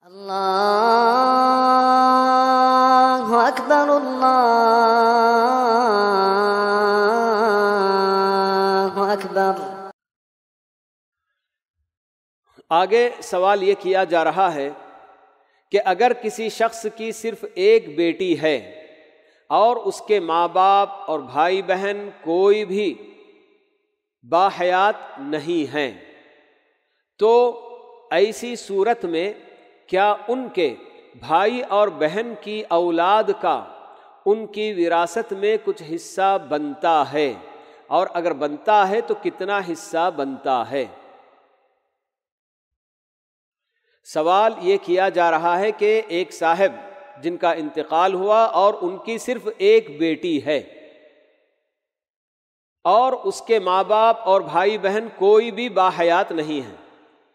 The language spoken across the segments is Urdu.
اللہ اکبر اللہ اکبر۔ آگے سوال یہ کیا جا رہا ہے کہ اگر کسی شخص کی صرف ایک بیٹی ہے اور اس کے ماں باپ اور بھائی بہن کوئی بھی باحیات نہیں ہیں، تو ایسی صورت میں کیا ان کے بھائی اور بہن کی اولاد کا ان کی وراثت میں کچھ حصہ بنتا ہے، اور اگر بنتا ہے تو کتنا حصہ بنتا ہے؟ سوال یہ کیا جا رہا ہے کہ ایک صاحب جن کا انتقال ہوا اور ان کی صرف ایک بیٹی ہے اور اس کے ماں باپ اور بھائی بہن کوئی بھی باحیات نہیں ہیں،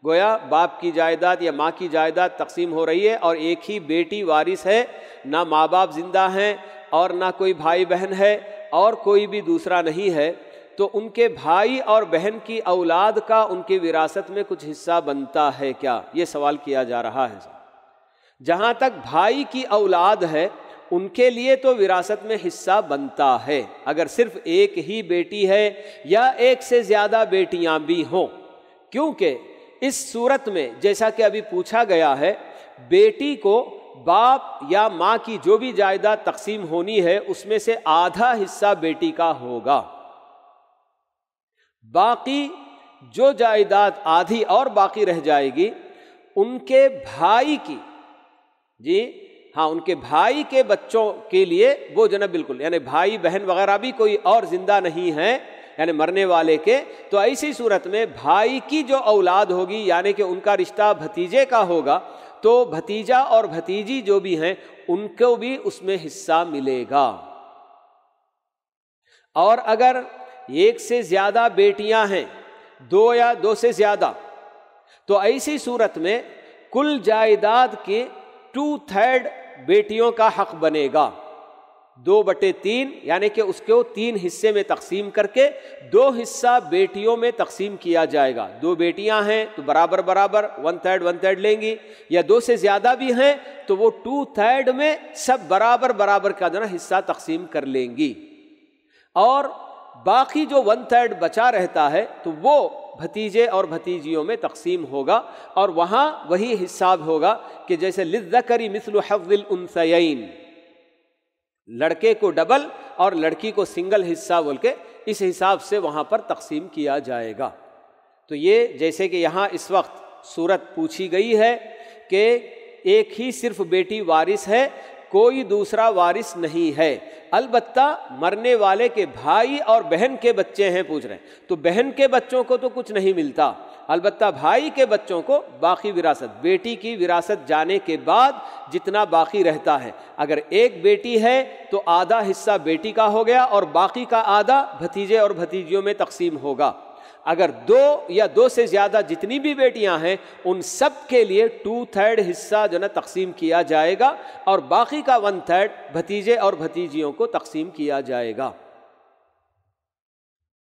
گویا باپ کی جائیداد یا ماں کی جائیداد تقسیم ہو رہی ہے اور ایک ہی بیٹی وارث ہے، نہ ماں باپ زندہ ہیں اور نہ کوئی بھائی بہن ہے اور کوئی بھی دوسرا نہیں ہے، تو ان کے بھائی اور بہن کی اولاد کا ان کی وراثت میں کچھ حصہ بنتا ہے کیا؟ یہ سوال کیا جا رہا ہے۔ جہاں تک بھائی کی اولاد ہے ان کے لیے تو وراثت میں حصہ بنتا ہے، اگر صرف ایک ہی بیٹی ہے یا ایک سے زیادہ بیٹیاں بھی ہوں، کیونکہ اس صورت میں جیسا کہ ابھی پوچھا گیا ہے، بیٹی کو باپ یا ماں کی جو بھی جائیداد تقسیم ہونی ہے اس میں سے آدھا حصہ بیٹی کا ہوگا، باقی جو جائیداد آدھی اور باقی رہ جائے گی ان کے بھائی کی، ان کے بھائی کے بچوں کے لیے وہ جو نا بالکل، یعنی بھائی بہن وغیرہ بھی کوئی اور زندہ نہیں ہیں یعنی مرنے والے کے، تو ایسی صورت میں بھائی کی جو اولاد ہوگی یعنی کہ ان کا رشتہ بھتیجے کا ہوگا، تو بھتیجا اور بھتیجی جو بھی ہیں ان کو بھی اس میں حصہ ملے گا۔ اور اگر ایک سے زیادہ بیٹیاں ہیں، دو یا دو سے زیادہ، تو ایسی صورت میں کل جائیداد کے 2/3 بیٹیوں کا حق بنے گا، 2/3 یعنی کہ اس کو 3 حصے میں تقسیم کر کے 2 حصہ بیٹیوں میں تقسیم کیا جائے گا۔ 2 بیٹیاں ہیں تو برابر 1/3 لیں گی، یا 2 سے زیادہ بھی ہیں تو وہ 2/3 میں سب برابر کا جو نا حصہ تقسیم کر لیں گی، اور باقی جو 1/3 بچا رہتا ہے تو وہ بھتیجے اور بھتیجیوں میں تقسیم ہوگا، اور وہاں وہی حساب ہوگا کہ جیسے للذکر مثل حظ الانثیین، لڑکے کو ڈبل اور لڑکی کو سنگل حصہ بول کے اس حساب سے وہاں پر تقسیم کیا جائے گا۔ تو یہ جیسے کہ یہاں اس وقت صورت پوچھی گئی ہے کہ ایک ہی صرف بیٹی وارث ہے، کوئی دوسرا وارث نہیں ہے، البتہ مرنے والے کے بھائی اور بہن کے بچے ہیں، پوچھ رہے ہیں تو بہن کے بچوں کو تو کچھ نہیں ملتا، البتہ بھائی کے بچوں کو باقی وراثت، بیٹی کی وراثت جانے کے بعد جتنا باقی رہتا ہے، اگر ایک بیٹی ہے تو آدھا حصہ بیٹی کا ہو گیا اور باقی کا آدھا بھتیجے اور بھتیجیوں میں تقسیم ہوگا، اگر 2 یا 2 سے زیادہ جتنی بھی بیٹیاں ہیں ان سب کے لیے 2/3 حصہ جو نا تقسیم کیا جائے گا، اور باقی کا 1/3 بھتیجے اور بھتیجیوں کو تقسیم کیا جائے گا۔